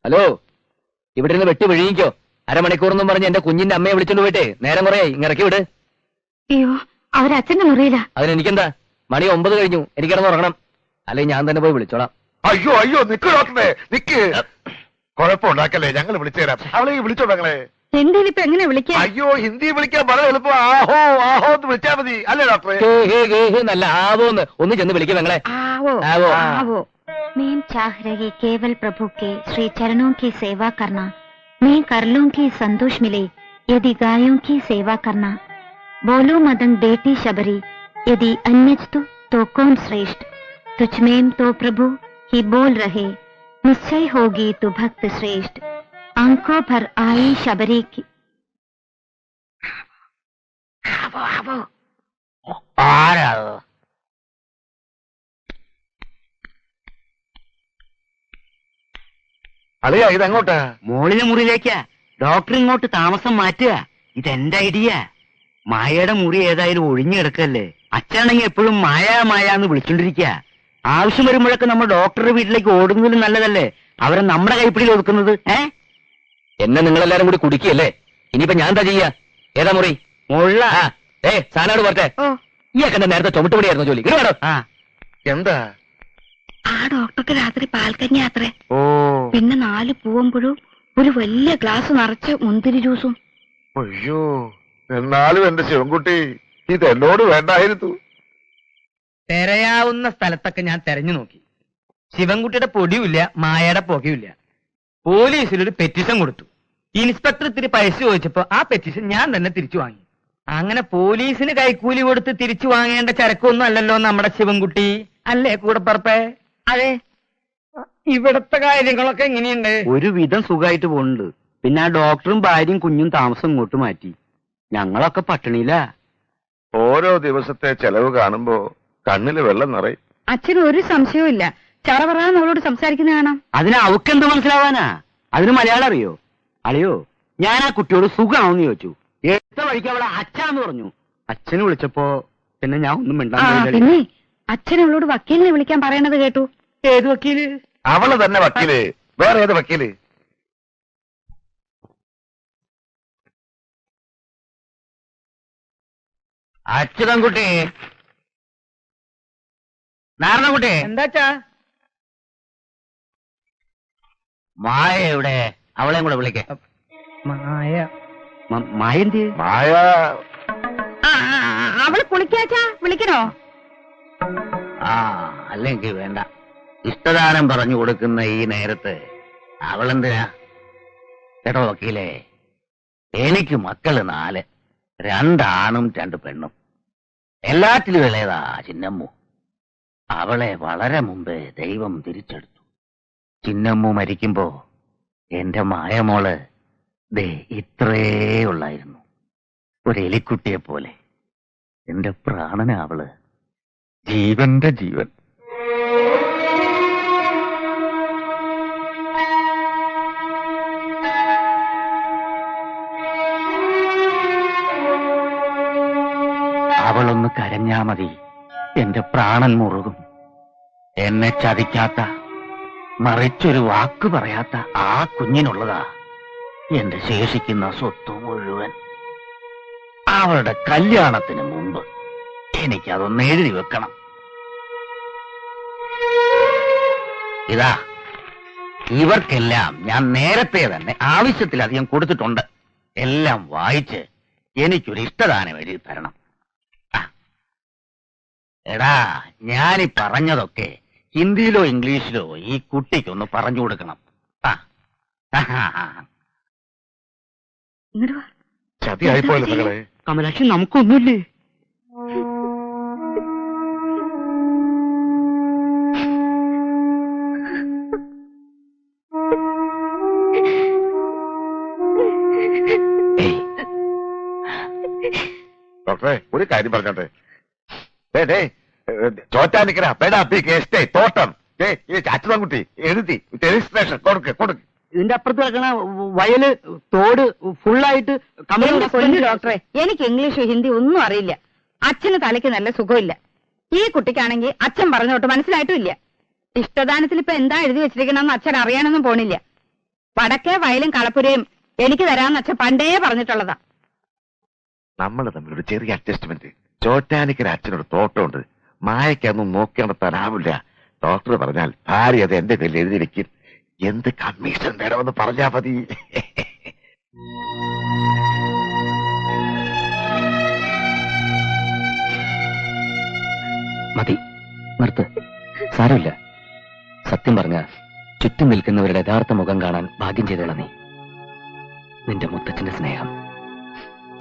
Hello, ഇവിടെ നിന്ന് വെട്ടി വിഴിയിക്കോ. അരമണിക്കൂറെന്നും പറഞ്ഞ് എന്റെ കുഞ്ഞിന്റെ അമ്മയെ വിളിച്ചോണ്ട് പോയിട്ടേ നേരം കുറയായി. ഇറക്കി വിട്. അയ്യോ, അവരച്ഛന്റെ മുറിയില്ല. അതിനെനിക്കെന്താ? മണി 9 കഴിഞ്ഞു. എനിക്ക് കിടന്ന് ഉറങ്ങണം. അല്ലെങ്കിൽ ഞാൻ തന്നെ പോയി വിളിച്ചോളാം. അയ്യോ അയ്യോ, നിക്ക് ഡോക്ടറെ, നിക്ക്. കുഴപ്പമുണ്ടാക്കല്ലേ, ഞങ്ങൾ വിളിച്ചുതരാം. അവളെ വിളിച്ചോ ഞങ്ങളെ. ഹിന്ദിയിൽ ഇപ്പൊ എങ്ങനെ വിളിക്കാം? അയ്യോ, ഹിന്ദി വിളിക്കാൻ വളരെ എളുപ്പം. ആഹോ ആഹോ എന്ന് വിളിച്ചാൽ മതി, അല്ലേ ഡോക്ടറെ? നല്ല ആവോന്ന് ഒന്ന് ചെന്ന് വിളിക്കും ഞങ്ങളെ. आवो आवो। आवो। मैं चाह रही केवल प्रभु के श्री चरणों की सेवा करना। मैं कर लूंगी संतोष मिले यदि गायों की सेवा करना। बोलो मदंग बेटी शबरी, यदि अन्यस्तु तो कौन श्रेष्ठ। तुझ में तो प्रभु ही बोल रहे, निश्चय होगी तू भक्त श्रेष्ठ। आंखों भर आई शबरी की। आवो आवो। ആരാ? അളിയാ, ഇതെങ്ങോട്ടാ? മോളിലെ മുറിയിലേക്കാ. ഡോക്ടർ ഇങ്ങോട്ട് താമസം മാറ്റുക. ഇതെന്റെ ഐഡിയ. മായയുടെ മുറി ഏതായാലും ഒഴിഞ്ഞു കിടക്കല്ലേ. അച്ഛനാണെങ്കിൽ എപ്പോഴും മായ മായ എന്ന് വിളിച്ചോണ്ടിരിക്കുക. ആവശ്യം വരുമ്പോഴൊക്കെ നമ്മൾ ഡോക്ടറുടെ വീട്ടിലേക്ക് ഓടുന്നതിലും നല്ലതല്ലേ അവരെ നമ്മുടെ കൈപ്പിടിയിൽ ഒതുക്കുന്നത്. എന്നെ നിങ്ങളെല്ലാരും കൂടി കുടിക്കല്ലേ? ഇനിയിപ്പോ ഞാൻ എന്താ ചെയ്യാ? ഏതാ മുറി? മുള്ള. സാധനോട് പറഞ്ഞേ. ഈയൊക്കെ എന്നെ നേരത്തെ ചുമട്ടുപടിയായിരുന്നു ജോലി. ഇങ്ങോട്ടോ. എന്താ? ആ ഡോക്ടർക്ക് രാത്രി പാൽക്കഞ്ഞി അത്രേ. ഓ, പിന്നെ 4 പൂവമ്പഴും ഒരു വലിയ ഗ്ലാസ് നിറച്ച് മുന്തിരി ജ്യൂസും. അയ്യോ, എന്നാലും എന്റെ ശിവൻകുട്ടി, ഇത് എന്നോട് വേണ്ടായിരുന്നു. തെരയാവുന്ന സ്ഥലത്തൊക്കെ ഞാൻ തെരഞ്ഞു നോക്കി. ശിവൻകുട്ടിയുടെ പൊടിയുമില്ല, മായയുടെ പുകയുമില്ല. പോലീസിലൊരു പെറ്റീഷൻ കൊടുത്തു. ഇൻസ്പെക്ടർ ഇത്തിരി പൈസ ചോദിച്ചപ്പോ ആ പെറ്റീഷൻ ഞാൻ തന്നെ തിരിച്ചു വാങ്ങി. അങ്ങനെ പോലീസിന് കൈക്കൂലി കൊടുത്ത് തിരിച്ചു വാങ്ങേണ്ട ചരക്കൊന്നും അല്ലല്ലോ നമ്മുടെ ശിവൻകുട്ടി. അല്ലേ കൂടപ്പറപ്പേ? അതെ. ഇവിടത്തെ കാര്യങ്ങളൊക്കെ എങ്ങനെയുണ്ട്? ഒരുവിധം സുഖമായിട്ട് പോകുന്നുണ്ട്. പിന്നെ ആ ഡോക്ടറും ഭാര്യയും കുഞ്ഞും താമസം ഇങ്ങോട്ട് മാറ്റി. ഞങ്ങളൊക്കെ പട്ടിണിയില്ല. ഓരോ ദിവസത്തെ ചെലവ് കാണുമ്പോ കണ്ണില് വെള്ളം നിറയും. അച്ഛന് ഒരു സംശയവും ഇല്ല. ചറവറാന്ന് അവളോട് സംസാരിക്കുന്ന കാണാം. അതിന് അവക്കെന്ത് മനസ്സിലാവാനാ? അതിന് മലയാളം അറിയോ? അളിയോ, ഞാൻ ആ കുട്ടിയോട് സുഖമാണെന്ന് ചോദിച്ചു. എടുത്ത വഴിക്ക് അവളെ അച്ഛാന്ന് പറഞ്ഞു. അച്ഛന് വിളിച്ചപ്പോ പിന്നെ ഞാൻ ഒന്നും മിണ്ടാൻ. പിന്നെ അച്ഛൻ അവളോട് വക്കീലിനെ വിളിക്കാൻ പറയണത് കേട്ടു. ഏത് വക്കീല്? അവള് തന്നെ വക്കീല്. വേറെ ഏത് വക്കീല്? അച്യുതൻകുട്ടി. നാരണക്കുട്ടി. എന്താച്ചാ? മായ എവിടെ? അവളെയും കൂടെ വിളിക്കേ. മായ. മായ എന്ത്? മായ അവള് കുളിക്കാച്ചാ, വിളിക്കണോ? അല്ലെങ്കിൽ വേണ്ട. ഇഷ്ടദാനം പറഞ്ഞു കൊടുക്കുന്ന ഈ നേരത്ത് അവളെന്തിനാ? കേട്ടോ വക്കീലേ, എനിക്ക് മക്കള് 4, 2 ആണും 2 പെണ്ണും. എല്ലാറ്റിലും ഇളയതാ ചിന്നമ്മു. അവളെ വളരെ മുമ്പേ ദൈവം തിരിച്ചെടുത്തു. ചിന്നമ്മു മരിക്കുമ്പോ എന്റെ മായമോള് ദേ ഇത്രേ ഉള്ളായിരുന്നു. ഒരു എലിക്കുട്ടിയെ പോലെ. എന്റെ പ്രാണന അവള്. ജീവന്റെ ജീവൻ. അവളൊന്ന് കരഞ്ഞാ മതി, എന്റെ പ്രാണൻ മുറുകും. എന്നെ ചതിക്കാത്ത, മറിച്ചൊരു വാക്ക് പറയാത്ത ആ കുഞ്ഞിനുള്ളതാ എന്റെ ശേഷിക്കുന്ന സ്വത്ത് മുഴുവൻ. അവളുടെ കല്യാണത്തിന് മുമ്പ് എനിക്കതൊന്ന് എഴുതി വെക്കണം. ഇതാ, ഇവർക്കെല്ലാം ഞാൻ നേരത്തെ തന്നെ ആവശ്യത്തിലധികം കൊടുത്തിട്ടുണ്ട്. എല്ലാം വായിച്ച് എനിക്കൊരു ഇഷ്ടദാനം എഴുതി തരണം. എടാ, ഞാനീ പറഞ്ഞതൊക്കെ ഹിന്ദിയിലോ ഇംഗ്ലീഷിലോ ഈ കുട്ടിക്കൊന്ന് പറഞ്ഞു കൊടുക്കണം. ചതിയായിപ്പോയല്ലോ മകളെ. കമലാക്ഷി, നമുക്കൊന്നുമില്ലേ? ഡോക്ടറെ, ഒരു കാര്യം പറഞ്ഞോട്ടെ. ചോറ്റാനിക്കര പേടാപ്പി കേസ്റ്റേ തോട്ടം അച്യുതൻകുട്ടി എഴുതി രജിസ്ട്രേഷൻ കൊടുക്ക്. ഇതിന്റെ അപ്പുറത്ത് കിടക്കണ വയല് തോട് ഫുള്ളായിട്ട് ഡോക്ടറെ, എനിക്ക് ഇംഗ്ലീഷ് ഹിന്ദി ഒന്നും അറിയില്ല. അച്ഛന് തലയ്ക്ക് നല്ല സുഖമില്ല. ഈ കുട്ടിക്കാണെങ്കിൽ അച്ഛൻ പറഞ്ഞോട്ട് മനസ്സിലായിട്ടും ഇല്ല. ഇഷ്ടദാനത്തിൽ ഇപ്പൊ എന്താ എഴുതി വെച്ചിരിക്കണമെന്ന് അച്ഛൻ അറിയാനൊന്നും പോണില്ല. വടക്കേ വയലും കളപ്പുരയും എനിക്ക് തരാന്ന് അച്ഛൻ പണ്ടേ പറഞ്ഞിട്ടുള്ളതാ. നമ്മൾ തമ്മിൽ ഒരു ചെറിയ അഡ്ജസ്റ്റ്മെന്റ്. ചോറ്റാനിക്കര അച്ഛനൊരു തോട്ടമുണ്ട്. മായക്കൊന്നും നോക്കി നടത്താനാവില്ല. ഡോക്ടർ പറഞ്ഞാൽ ഭാര്യ അത് എന്റെ പേരിൽ എഴുതി വെക്കും. എന്ത് കമ്മീഷൻ വേണമെന്ന് പറഞ്ഞാ മതി. മതി, നിർത്ത്. സാരമില്ല. സത്യം പറഞ്ഞ ചുറ്റും നിൽക്കുന്നവരുടെ യഥാർത്ഥ മുഖം കാണാൻ ഭാഗ്യം ചെയ്തോളാം നീ. നിന്റെ മുത്തച്ഛന്റെ സ്നേഹം.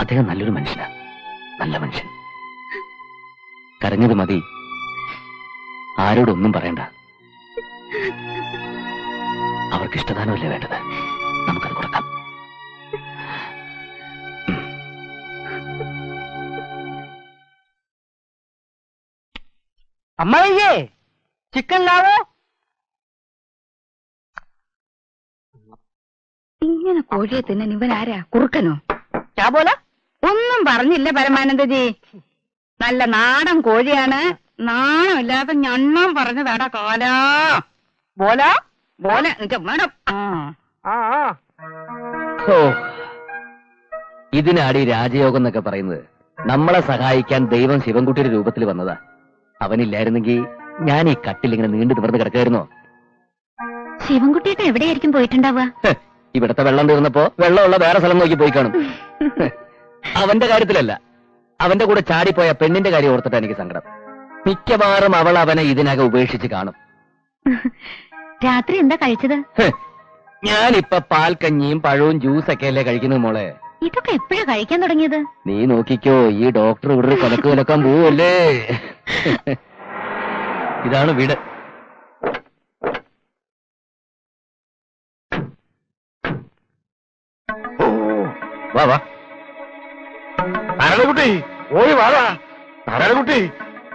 അദ്ദേഹം നല്ലൊരു മനുഷ്യനാ, നല്ല മനുഷ്യൻ. കരഞ്ഞത് മതി, ആരോടൊന്നും പറയണ്ട. അവർക്ക് ഇഷ്ടദാനമല്ലേ വേണ്ടത്, നമുക്കത് കൊടുക്കാം. അമ്മയ്യേ, ചിക്കൻ ലാവോ? ഇങ്ങനെ കോഴിയെ തിന്നാൻ ഇവൻ ആരാ? കുറുക്കനോ? ചാബോല ഒന്നും പറഞ്ഞില്ല പരമാനന്ദജി. നല്ല നാടൻ കോഴിയാണ്. നാണമില്ലാതെ ഞണ്ണം പറഞ്ഞതാടാ കാലാ. ബോല ബോല മേഡം. ഓ, ഇതിനാടി രാജയോഗം എന്നൊക്കെ പറയുന്നത്. നമ്മളെ സഹായിക്കാൻ ദൈവം ശിവൻകുട്ടിയുടെ രൂപത്തിൽ വന്നതാ. അവനില്ലായിരുന്നെങ്കിൽ ഞാൻ ഈ കട്ടിൽ ഇങ്ങനെ നീണ്ടു നിവർന്ന് കിടക്കായിരുന്നോ? ശിവൻകുട്ടിയേട്ടൻ എവിടെയായിരിക്കും പോയിട്ടുണ്ടാവുക? ഇവിടത്തെ വെള്ളം തീർന്നപ്പോ വെള്ളമുള്ള വേറെ സ്ഥലം നോക്കി പോയി കാണും. അവന്റെ കാര്യത്തിലല്ല, അവന്റെ കൂടെ ചാടിപ്പോയ പെണ്ണിന്റെ കാര്യം ഓർത്തിട്ട് എനിക്ക് സങ്കടം. മിക്കവാറും അവൾ അവനെ ഇതിനകം ഉപേക്ഷിച്ച് കാണും. രാത്രി എന്താ കഴിച്ചത്? ഞാനിപ്പൊ പാൽക്കഞ്ഞിയും പഴവും ജ്യൂസൊക്കെ അല്ലേ കഴിക്കുന്നത് മോളെ. ഇതൊക്കെ എപ്പോഴാ കഴിക്കാൻ തുടങ്ങിയത്? നീ നോക്കിക്കോ, ഈ ഡോക്ടർ ഇവിടെ കൊലക്ക് കൊലക്കാൻ പോവല്ലേ. ഇതാണ് വീട്. വാ വാ. നാരായണകുട്ടി ഓടി വാടാ. നാരായണകുട്ടി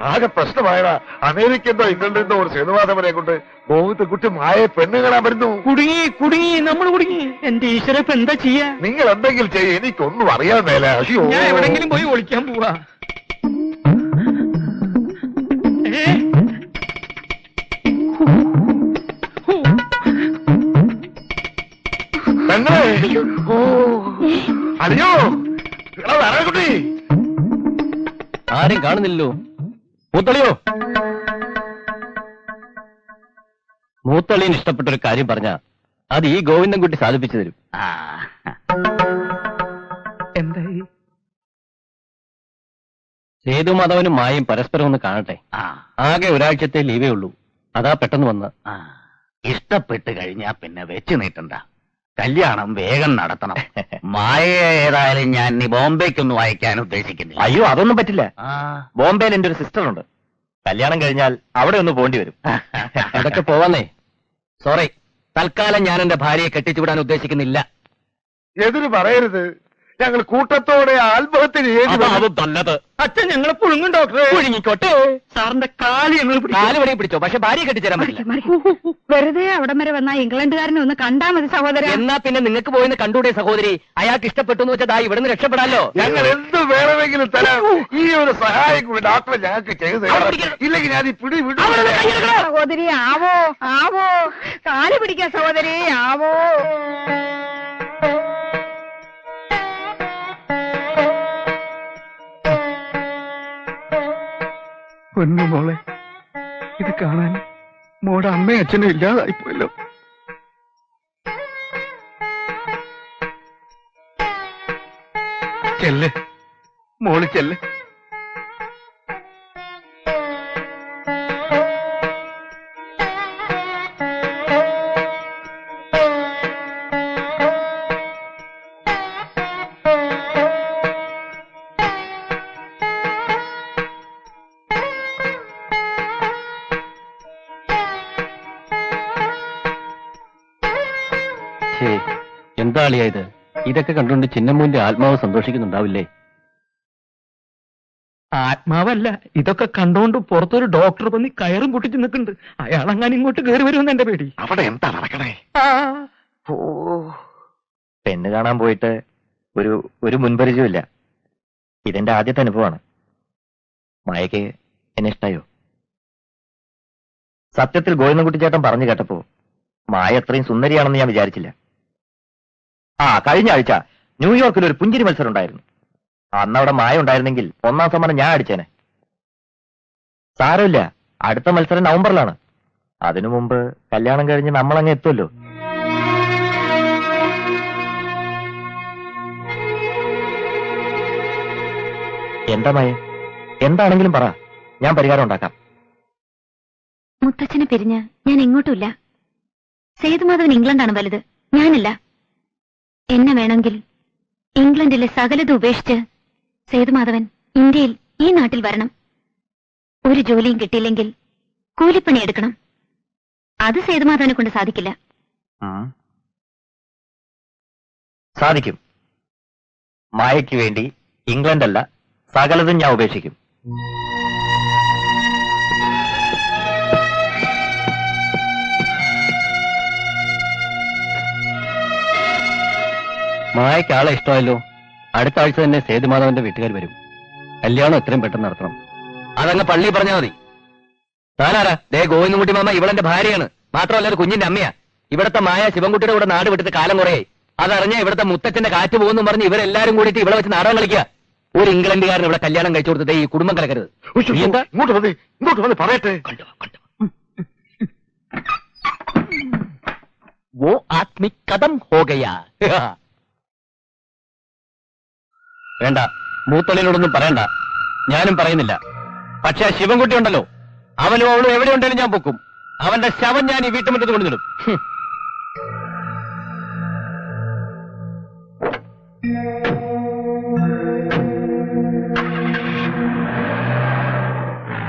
ആകെ പ്രശ്നമായടാ. അമേരിക്കന്തോ ഇംഗ്ലണ്ടിൽ ഒരു സേതുവാദവരെ കൊണ്ട് ഗോവിന്ദക്കുട്ടി മായ പെണ്ണ് കാണാൻ വരുന്നു. കുടുങ്ങി കുടുങ്ങി, നമ്മൾ കുടുങ്ങി. എന്റെ ഈശ്വര, ഇപ്പൊ എന്താ ചെയ്യാ? നിങ്ങൾ എന്തെങ്കിലും ചെയ്യ, എനിക്കൊന്നും അറിയാൻ മേല. അയ്യോ, ഞാൻ എവിടെങ്കിലും പോയി ഒളിക്കാൻ പോവാ. പെങ്ങളെ. ഓ അയ്യോ, നാരായണകുട്ടി ആരും കാണുന്നില്ലല്ലോ. മൂത്തളിയോ? മൂത്തളിന് ഇഷ്ടപ്പെട്ട ഒരു കാര്യം പറഞ്ഞ അത് ഈ ഗോവിന്ദൻകുട്ടി സാധിപ്പിച്ചു തരും. എന്തായി? സേതു മാധവനും മായയും പരസ്പരം ഒന്ന് കാണട്ടെ. ആകെ ഒരാഴ്ചത്തെ ലീവേ ഉള്ളൂ. അതാ പെട്ടെന്ന് വന്ന്. ഇഷ്ടപ്പെട്ട് കഴിഞ്ഞാ പിന്നെ വെച്ച് നീട്ടണ്ട. കല്യാണം വേഗം നടത്തണം. മായ ഏതായാലും ഞാൻ ഇനി ബോംബെക്കൊന്നും അയക്കാൻ ഉദ്ദേശിക്കുന്നില്ല. അയ്യോ, അതൊന്നും പറ്റില്ല. ബോംബെയിൽ എന്റെ ഒരു സിസ്റ്റർ ഉണ്ട്. കല്യാണം കഴിഞ്ഞാൽ അവിടെ ഒന്ന് പോണ്ടി വരും. അതൊക്കെ പോവാന്നേ. സോറി, തൽക്കാലം ഞാൻ എന്റെ ഭാര്യയെ കെട്ടിച്ചുവിടാൻ ഉദ്ദേശിക്കുന്നില്ല. എതിര് പറയരുത്. ഞങ്ങൾ കൂട്ടത്തോടെ ആത്മഹത്യ അതും നല്ലത്. അച്ഛൻ ഞങ്ങളെ പുഴുങ്ങും ഡോക്ടറെ. പുഴുങ്ങിക്കോട്ടെ. സാറിന്റെ കാല് ഞങ്ങൾ കാല് വരെയും പിടിച്ചോ, പക്ഷെ ഭാര്യയെ കെട്ടിച്ചേരാൻ പറ്റില്ല. വെറുതെ അവിടം വരെ വന്ന ഇംഗ്ലണ്ടുകാരനെ ഒന്ന് കണ്ടാ മതി സഹോദര. എന്നാ പിന്നെ നിങ്ങൾക്ക് പോയിന്ന് കണ്ടൂടെ സഹോദരി? അയാൾക്ക് ഇഷ്ടപ്പെട്ടു എന്ന് വെച്ചാൽ ഇവിടെ നിന്ന് രക്ഷപ്പെടാലോ. ഞങ്ങൾ എന്ത് വേണമെങ്കിലും തരാം. ഈ ഒരു സഹായം കൂടി ഡോക്ടറെ ഞങ്ങൾക്ക് ചെയ്തു തരാം. ഇല്ലെങ്കിൽ ഞാൻ ഈ പിടി വിടും. സഹോദരി ആവോ ആവോ, കാല് പിടിക്കാൻ സഹോദരി ആവോ. പൊന്നു മോളെ, ഇത് കാണാൻ മോടെ അമ്മയും അച്ഛനും ഇല്ലാതായിപ്പോയല്ലോ. ചെല്ല് മോള് ചെല്ല്. എന്താ അളിയാ ഇത്? ഇതൊക്കെ കണ്ടുകൊണ്ട് ചിന്നമ്മൂന്റെ ആത്മാവ് സന്തോഷിക്കുന്നുണ്ടാവില്ലേ? ആത്മാവല്ല, ഇതൊക്കെ കണ്ടോണ്ട് പുറത്തൊരു ഡോക്ടർ വന്ന് കയറും പൊട്ടിച്ച് നിൽക്കുന്നുണ്ട്. അയാളങ്ങനെ ഇങ്ങോട്ട് കയറി വരുമെന്ന് എന്റെ പേടി. അവിടെ എന്താ നടക്കണേ? ഓ, പെണ്ണ് കാണാൻ പോയിട്ട് ഒരു മുൻപരിചയമില്ല. ഇതെന്റെ ആദ്യത്തെ അനുഭവമാണ്. മായക്ക് എന്നെ ഇഷ്ടായോ? സത്യത്തിൽ ഗോവിന്ദൻകുട്ടി ചേട്ടൻ പറഞ്ഞു കേട്ടപ്പോ മായ അത്രയും സുന്ദരിയാണെന്ന് ഞാൻ വിചാരിച്ചില്ല. കഴിഞ്ഞ ആഴ്ച ന്യൂയോർക്കിൽ ഒരു പുഞ്ചിരി മത്സരം ഉണ്ടായിരുന്നു. അന്ന് അവിടെ മായ ഉണ്ടായിരുന്നെങ്കിൽ 1ാം സമ്മാനം ഞാൻ അടിച്ചേനെ. സാരമില്ല, അടുത്ത മത്സരം നവംബറിലാണ്. അതിനു മുമ്പ് കല്യാണം കഴിഞ്ഞ് നമ്മളങ്ങ് എത്തുമല്ലോ. എന്താ മായ, എന്താണെങ്കിലും പറ, ഞാൻ പരിഹാരം ഉണ്ടാക്കാം. മുത്തച്ഛനെ പിരിഞ്ഞ് ഞാൻ എങ്ങോട്ടുമില്ല. സേതുമാധവൻ ഇംഗ്ലണ്ടാണ് വലുത്, ഞാനല്ല. എന്നെ വേണമെങ്കിൽ ഇംഗ്ലണ്ടിലെ സകലതും ഉപേക്ഷിച്ച് സേതുമാധവൻ ഇന്ത്യയിൽ ഈ നാട്ടിൽ വരണം. ഒരു ജോലിയും കിട്ടിയില്ലെങ്കിൽ കൂലിപ്പണി എടുക്കണം. അത് സേതുമാധവനെ കൊണ്ട് സാധിക്കില്ല. സാധിക്കും. മായയ്ക്ക് വേണ്ടി ഇംഗ്ലണ്ടല്ല, സകലതും ഞാൻ ഉപേക്ഷിക്കും. മായയ്ക്ക് ആളെ ഇഷ്ടമല്ലോ. അടുത്ത ആഴ്ച തന്നെ സേതുമാധവന്റെ വീട്ടുകാർ വരും. കല്യാണം എത്രയും പെട്ടെന്ന് നടത്തണം. അതങ്ങ് പള്ളി പറഞ്ഞാൽ മതി. താനാരാ? ദേ ഗോവിന്ദൻകുട്ടി മാമ ഇവളെന്റെ ഭാര്യയാണ്. മാത്രമല്ല ഒരു കുഞ്ഞിന്റെ അമ്മയാ. ഇവിടത്തെ മായ ശിവൻകുട്ടിയുടെ കൂടെ നാട് വിട്ടിട്ട് കാലം കുറയായി. അതറിഞ്ഞ ഇവിടുത്തെ മുത്തച്ഛന്റെ കാറ്റ് പോകുന്നു പറഞ്ഞ് ഇവരെല്ലാരും കൂടിയിട്ട് ഇവിടെ വെച്ച് നാടകം കളിക്കുക. ഒരു ഇംഗ്ലണ്ടുകാരൻ ഇവിടെ കല്യാണം കഴിച്ചു കൊടുത്തത് ഈ കുടുംബം കലക്കരുത്. ഇങ്ങോട്ട് വന്ന് പറയട്ടെ. वो आत्मिक कदम हो गया. വേണ്ട, മൂത്തളിനോടൊന്നും പറയണ്ട. ഞാനും പറയുന്നില്ല. പക്ഷെ ആ ശിവൻകുട്ടി ഉണ്ടല്ലോ, അവനും അവളും എവിടെ ഉണ്ടെങ്കിലും ഞാൻ പൊക്കും. അവന്റെ ശവം ഞാൻ ഈ വീട്ടുമുറ്റത്ത് കൊണ്ടുവന്നിടും.